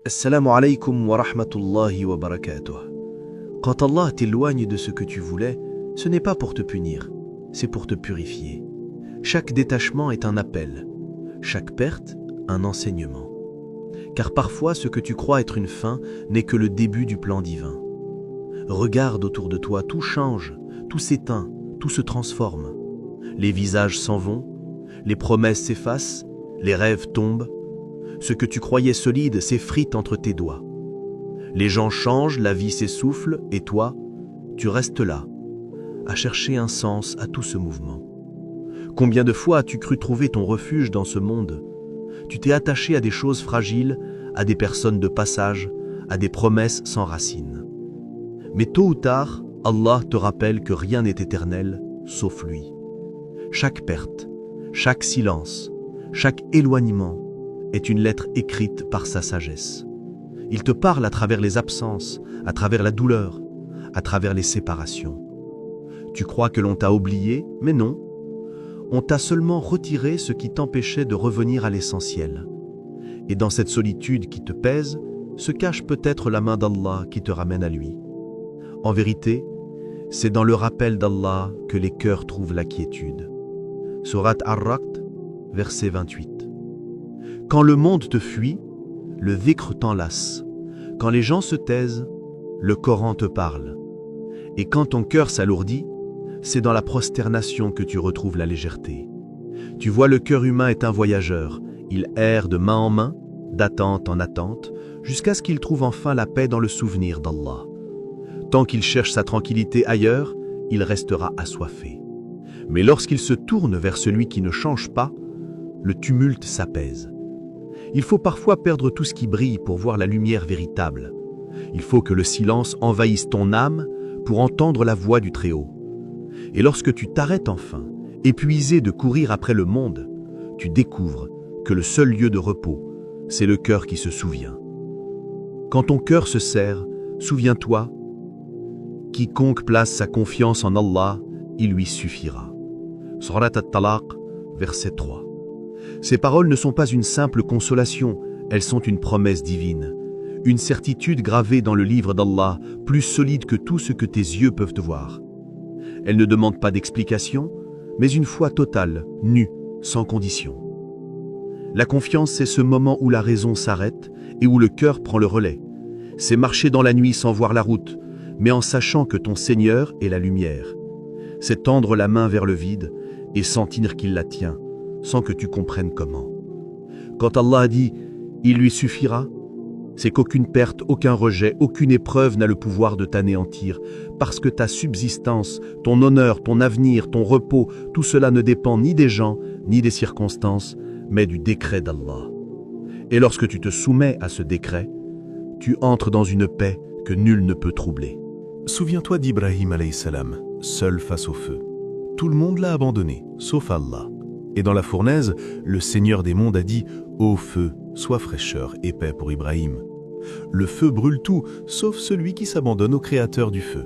Assalamu alaikum wa rahmatullahi wa barakatuh. Quand Allah t'éloigne de ce que tu voulais, ce n'est pas pour te punir, c'est pour te purifier. Chaque détachement est un appel, chaque perte, un enseignement. Car parfois, ce que tu crois être une fin n'est que le début du plan divin. Regarde autour de toi, tout change, tout s'éteint, tout se transforme. Les visages s'en vont, les promesses s'effacent, les rêves tombent. Ce que tu croyais solide s'effrite entre tes doigts. Les gens changent, la vie s'essouffle, et toi, tu restes là, à chercher un sens à tout ce mouvement. Combien de fois as-tu cru trouver ton refuge dans ce monde? Tu t'es attaché à des choses fragiles, à des personnes de passage, à des promesses sans racines. Mais tôt ou tard, Allah te rappelle que rien n'est éternel, sauf lui. Chaque perte, chaque silence, chaque éloignement est une lettre écrite par sa sagesse. Il te parle à travers les absences, à travers la douleur, à travers les séparations. Tu crois que l'on t'a oublié, mais non. On t'a seulement retiré ce qui t'empêchait de revenir à l'essentiel. Et dans cette solitude qui te pèse, se cache peut-être la main d'Allah qui te ramène à lui. En vérité, c'est dans le rappel d'Allah que les cœurs trouvent la quiétude. Surat Ar-Ra'd, verset 28. Quand le monde te fuit, le dhikr t'enlace. Quand les gens se taisent, le Coran te parle. Et quand ton cœur s'alourdit, c'est dans la prosternation que tu retrouves la légèreté. Tu vois, le cœur humain est un voyageur. Il erre de main en main, d'attente en attente, jusqu'à ce qu'il trouve enfin la paix dans le souvenir d'Allah. Tant qu'il cherche sa tranquillité ailleurs, il restera assoiffé. Mais lorsqu'il se tourne vers celui qui ne change pas, le tumulte s'apaise. Il faut parfois perdre tout ce qui brille pour voir la lumière véritable. Il faut que le silence envahisse ton âme pour entendre la voix du Très-Haut. Et lorsque tu t'arrêtes enfin, épuisé de courir après le monde, tu découvres que le seul lieu de repos, c'est le cœur qui se souvient. Quand ton cœur se serre, souviens-toi, quiconque place sa confiance en Allah, il lui suffira. Surat At-Talaq, verset 3. Ces paroles ne sont pas une simple consolation, elles sont une promesse divine, une certitude gravée dans le livre d'Allah, plus solide que tout ce que tes yeux peuvent voir. Elles ne demandent pas d'explication, mais une foi totale, nue, sans condition. La confiance, c'est ce moment où la raison s'arrête et où le cœur prend le relais. C'est marcher dans la nuit sans voir la route, mais en sachant que ton Seigneur est la lumière. C'est tendre la main vers le vide et sentir qu'il la tient, sans que tu comprennes comment. Quand Allah a dit « il lui suffira », c'est qu'aucune perte, aucun rejet, aucune épreuve n'a le pouvoir de t'anéantir, parce que ta subsistance, ton honneur, ton avenir, ton repos, tout cela ne dépend ni des gens, ni des circonstances, mais du décret d'Allah. Et lorsque tu te soumets à ce décret, tu entres dans une paix que nul ne peut troubler. Souviens-toi d'Ibrahim alayhi salam, seul face au feu. Tout le monde l'a abandonné, sauf Allah. Et dans la fournaise, le Seigneur des mondes a dit « Ô feu, sois fraîcheur et paix pour Ibrahim ». Le feu brûle tout, sauf celui qui s'abandonne au Créateur du feu.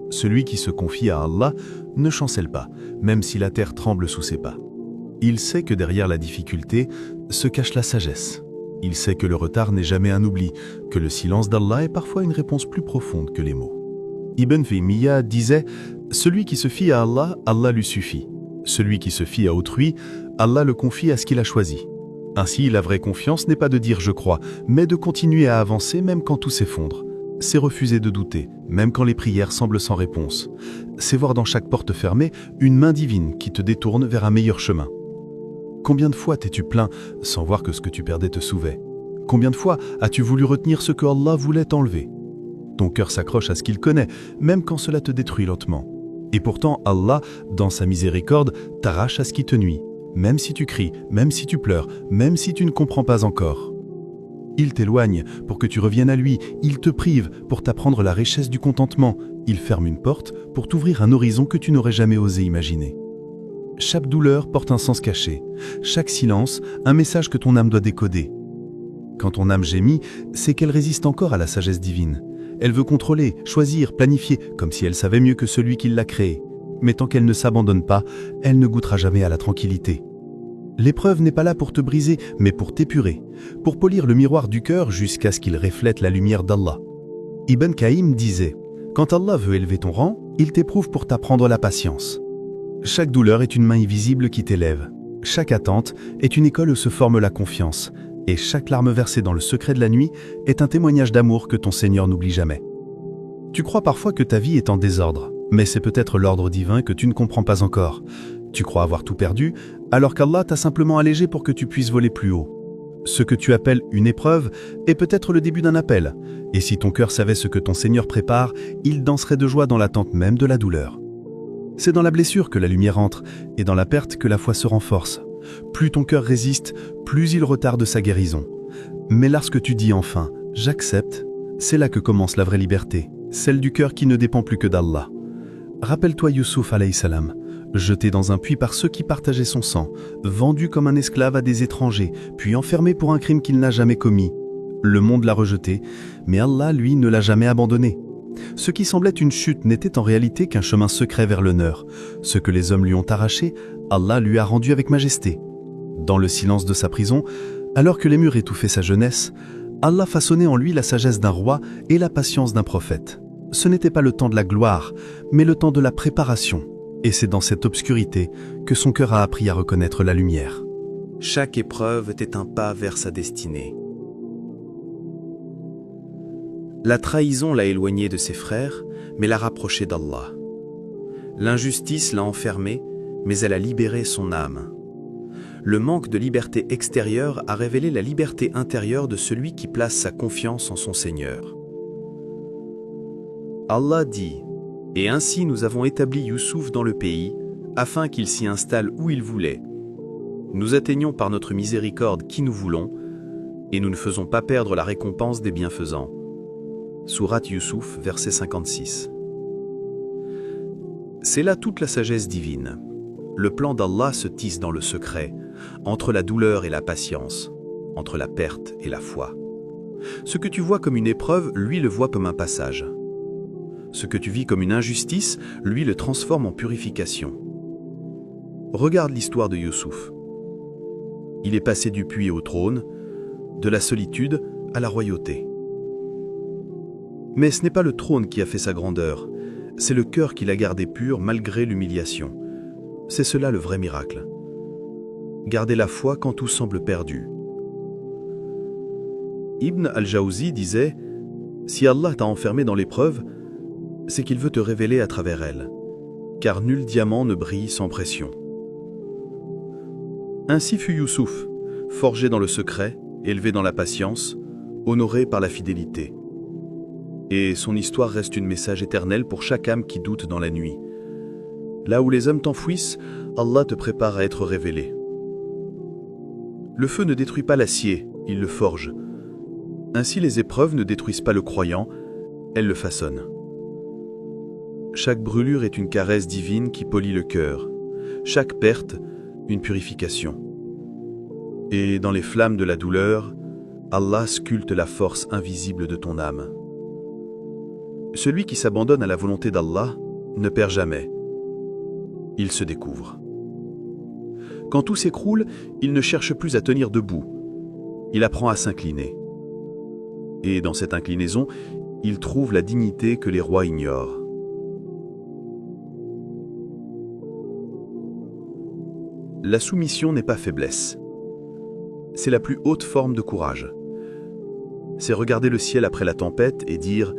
Celui qui se confie à Allah ne chancelle pas, même si la terre tremble sous ses pas. Il sait que derrière la difficulté se cache la sagesse. Il sait que le retard n'est jamais un oubli, que le silence d'Allah est parfois une réponse plus profonde que les mots. Ibn Taymiyyah disait « Celui qui se fie à Allah, Allah lui suffit. Celui qui se fie à autrui, Allah le confie à ce qu'il a choisi. Ainsi, la vraie confiance n'est pas de dire « je crois », mais de continuer à avancer même quand tout s'effondre. C'est refuser de douter, même quand les prières semblent sans réponse. C'est voir dans chaque porte fermée une main divine qui te détourne vers un meilleur chemin. Combien de fois t'es-tu plaint sans voir que ce que tu perdais te sauvait? Combien de fois as-tu voulu retenir ce que Allah voulait t'enlever? Ton cœur s'accroche à ce qu'il connaît, même quand cela te détruit lentement. Et pourtant, Allah, dans sa miséricorde, t'arrache à ce qui te nuit, même si tu cries, même si tu pleures, même si tu ne comprends pas encore. Il t'éloigne pour que tu reviennes à lui, il te prive pour t'apprendre la richesse du contentement, il ferme une porte pour t'ouvrir un horizon que tu n'aurais jamais osé imaginer. Chaque douleur porte un sens caché, chaque silence, un message que ton âme doit décoder. Quand ton âme gémit, c'est qu'elle résiste encore à la sagesse divine. Elle veut contrôler, choisir, planifier, comme si elle savait mieux que celui qui l'a créée. Mais tant qu'elle ne s'abandonne pas, elle ne goûtera jamais à la tranquillité. L'épreuve n'est pas là pour te briser, mais pour t'épurer, pour polir le miroir du cœur jusqu'à ce qu'il reflète la lumière d'Allah. Ibn Qayyim disait, « Quand Allah veut élever ton rang, il t'éprouve pour t'apprendre la patience. Chaque douleur est une main invisible qui t'élève. Chaque attente est une école où se forme la confiance. Et chaque larme versée dans le secret de la nuit est un témoignage d'amour que ton Seigneur n'oublie jamais. Tu crois parfois que ta vie est en désordre, mais c'est peut-être l'ordre divin que tu ne comprends pas encore. Tu crois avoir tout perdu, alors qu'Allah t'a simplement allégé pour que tu puisses voler plus haut. Ce que tu appelles une épreuve est peut-être le début d'un appel, et si ton cœur savait ce que ton Seigneur prépare, il danserait de joie dans l'attente même de la douleur. C'est dans la blessure que la lumière entre, et dans la perte que la foi se renforce. Plus ton cœur résiste, plus il retarde sa guérison. Mais lorsque tu dis enfin « j'accepte », c'est là que commence la vraie liberté, celle du cœur qui ne dépend plus que d'Allah. Rappelle-toi Youssouf alayhi salam, jeté dans un puits par ceux qui partageaient son sang, vendu comme un esclave à des étrangers, puis enfermé pour un crime qu'il n'a jamais commis. Le monde l'a rejeté, mais Allah, lui, ne l'a jamais abandonné. Ce qui semblait une chute n'était en réalité qu'un chemin secret vers l'honneur. Ce que les hommes lui ont arraché, Allah lui a rendu avec majesté. Dans le silence de sa prison, alors que les murs étouffaient sa jeunesse, Allah façonnait en lui la sagesse d'un roi et la patience d'un prophète. Ce n'était pas le temps de la gloire, mais le temps de la préparation. Et c'est dans cette obscurité que son cœur a appris à reconnaître la lumière. Chaque épreuve était un pas vers sa destinée. La trahison l'a éloigné de ses frères, mais l'a rapproché d'Allah. L'injustice l'a enfermé, mais elle a libéré son âme. Le manque de liberté extérieure a révélé la liberté intérieure de celui qui place sa confiance en son Seigneur. Allah dit, « Et ainsi nous avons établi Youssouf dans le pays, afin qu'il s'y installe où il voulait. Nous atteignons par notre miséricorde qui nous voulons, et nous ne faisons pas perdre la récompense des bienfaisants. » Sourate Youssouf, verset 56. C'est là toute la sagesse divine. Le plan d'Allah se tisse dans le secret, entre la douleur et la patience, entre la perte et la foi. Ce que tu vois comme une épreuve, lui le voit comme un passage. Ce que tu vis comme une injustice, lui le transforme en purification. Regarde l'histoire de Youssouf. Il est passé du puits au trône, de la solitude à la royauté. Mais ce n'est pas le trône qui a fait sa grandeur, c'est le cœur qui l'a gardé pur malgré l'humiliation. C'est cela le vrai miracle. Garder la foi quand tout semble perdu. Ibn al-Jawzi disait « Si Allah t'a enfermé dans l'épreuve, c'est qu'il veut te révéler à travers elle, car nul diamant ne brille sans pression. » Ainsi fut Youssouf, forgé dans le secret, élevé dans la patience, honoré par la fidélité. Et son histoire reste un message éternel pour chaque âme qui doute dans la nuit. Là où les hommes t'enfouissent, Allah te prépare à être révélé. Le feu ne détruit pas l'acier, il le forge. Ainsi les épreuves ne détruisent pas le croyant, elles le façonnent. Chaque brûlure est une caresse divine qui polit le cœur. Chaque perte, une purification. Et dans les flammes de la douleur, Allah sculpte la force invisible de ton âme. Celui qui s'abandonne à la volonté d'Allah ne perd jamais. Il se découvre. Quand tout s'écroule, il ne cherche plus à tenir debout. Il apprend à s'incliner. Et dans cette inclinaison, il trouve la dignité que les rois ignorent. La soumission n'est pas faiblesse. C'est la plus haute forme de courage. C'est regarder le ciel après la tempête et dire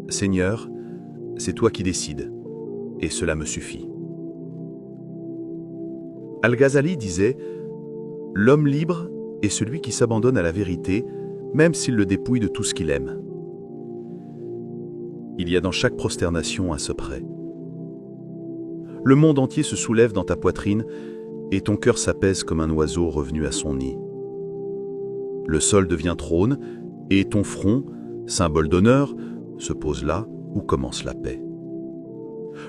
« Seigneur, c'est toi qui décides, et cela me suffit. » Al-Ghazali disait « L'homme libre est celui qui s'abandonne à la vérité, même s'il le dépouille de tout ce qu'il aime. » Il y a dans chaque prosternation un secret. Le monde entier se soulève dans ta poitrine et ton cœur s'apaise comme un oiseau revenu à son nid. Le sol devient trône et ton front, symbole d'honneur, se pose là où commence la paix.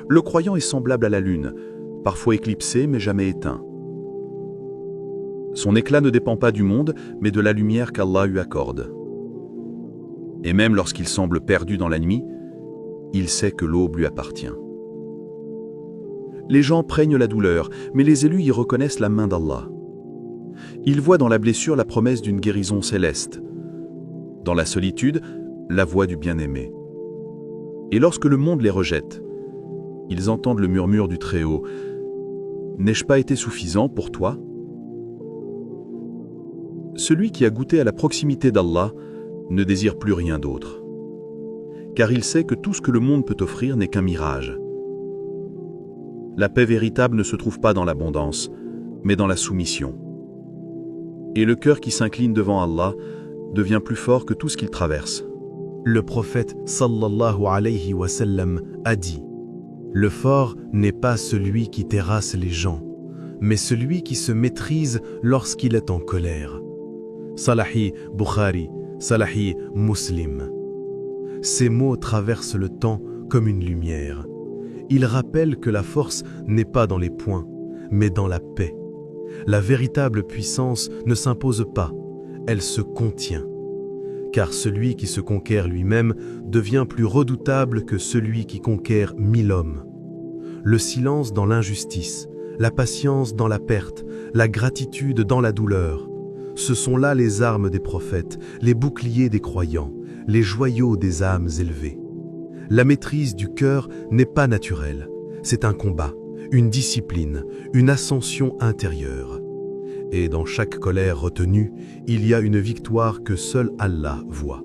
Le croyant est semblable à la lune, parfois éclipsé mais jamais éteint. Son éclat ne dépend pas du monde, mais de la lumière qu'Allah lui accorde. Et même lorsqu'il semble perdu dans la nuit, il sait que l'aube lui appartient. Les gens prêgnent la douleur, mais les élus y reconnaissent la main d'Allah. Ils voient dans la blessure la promesse d'une guérison céleste. Dans la solitude, la voix du bien-aimé. Et lorsque le monde les rejette, ils entendent le murmure du Très-Haut. « N'ai-je pas été suffisant pour toi ?» Celui qui a goûté à la proximité d'Allah ne désire plus rien d'autre. Car il sait que tout ce que le monde peut offrir n'est qu'un mirage. La paix véritable ne se trouve pas dans l'abondance, mais dans la soumission. Et le cœur qui s'incline devant Allah devient plus fort que tout ce qu'il traverse. Le prophète sallallahu alayhi wa sallam a dit « Le fort n'est pas celui qui terrasse les gens, mais celui qui se maîtrise lorsqu'il est en colère. » Sahih Bukhari, Sahih Muslim. Ces mots traversent le temps comme une lumière. Ils rappellent que la force n'est pas dans les poings, mais dans la paix. La véritable puissance ne s'impose pas, elle se contient. Car celui qui se conquiert lui-même devient plus redoutable que celui qui conquiert 1000 hommes. Le silence dans l'injustice, la patience dans la perte, la gratitude dans la douleur. Ce sont là les armes des prophètes, les boucliers des croyants, les joyaux des âmes élevées. La maîtrise du cœur n'est pas naturelle, c'est un combat, une discipline, une ascension intérieure. Et dans chaque colère retenue, il y a une victoire que seul Allah voit.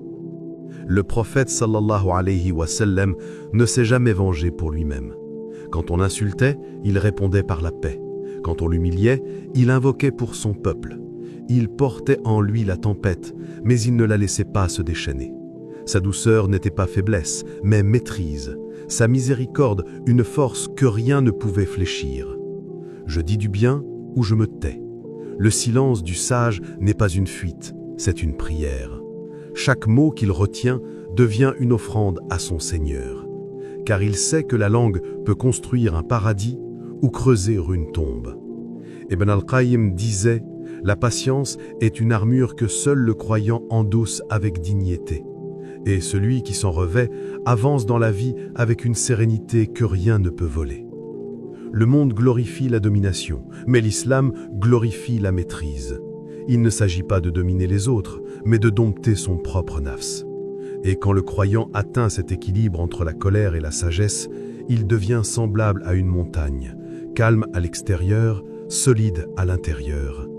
Le prophète sallallahu alayhi wa sallam ne s'est jamais vengé pour lui-même. Quand on insultait, il répondait par la paix. Quand on l'humiliait, il invoquait pour son peuple. Il portait en lui la tempête, mais il ne la laissait pas se déchaîner. Sa douceur n'était pas faiblesse, mais maîtrise. Sa miséricorde, une force que rien ne pouvait fléchir. Je dis du bien ou je me tais. Le silence du sage n'est pas une fuite, c'est une prière. Chaque mot qu'il retient devient une offrande à son Seigneur. Car il sait que la langue peut construire un paradis ou creuser une tombe. Ibn al-Qayyim disait « La patience est une armure que seul le croyant endosse avec dignité. Et celui qui s'en revêt avance dans la vie avec une sérénité que rien ne peut voler. » Le monde glorifie la domination, mais l'islam glorifie la maîtrise. Il ne s'agit pas de dominer les autres, mais de dompter son propre nafs. Et quand le croyant atteint cet équilibre entre la colère et la sagesse, il devient semblable à une montagne, calme à l'extérieur, solide à l'intérieur.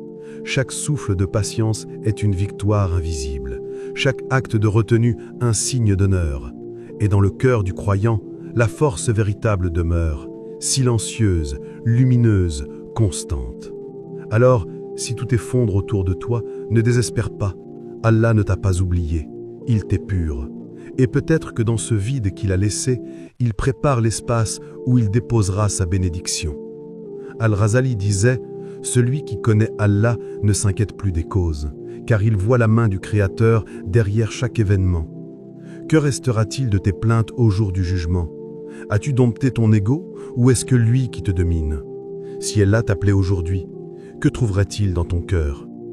Chaque souffle de patience est une victoire invisible, chaque acte de retenue un signe d'honneur. Et dans le cœur du croyant, la force véritable demeure, silencieuse, lumineuse, constante. Alors, si tout effondre autour de toi, ne désespère pas. Allah ne t'a pas oublié, il t'épure. Et peut-être que dans ce vide qu'il a laissé, il prépare l'espace où il déposera sa bénédiction. Al-Ghazali disait « Celui qui connaît Allah ne s'inquiète plus des causes, car il voit la main du Créateur derrière chaque événement. Que restera-t-il de tes plaintes au jour du jugement? As-tu dompté ton ego ou est-ce que lui qui te domine? Si Allah t'appelait aujourd'hui, que trouverait-il dans ton cœur?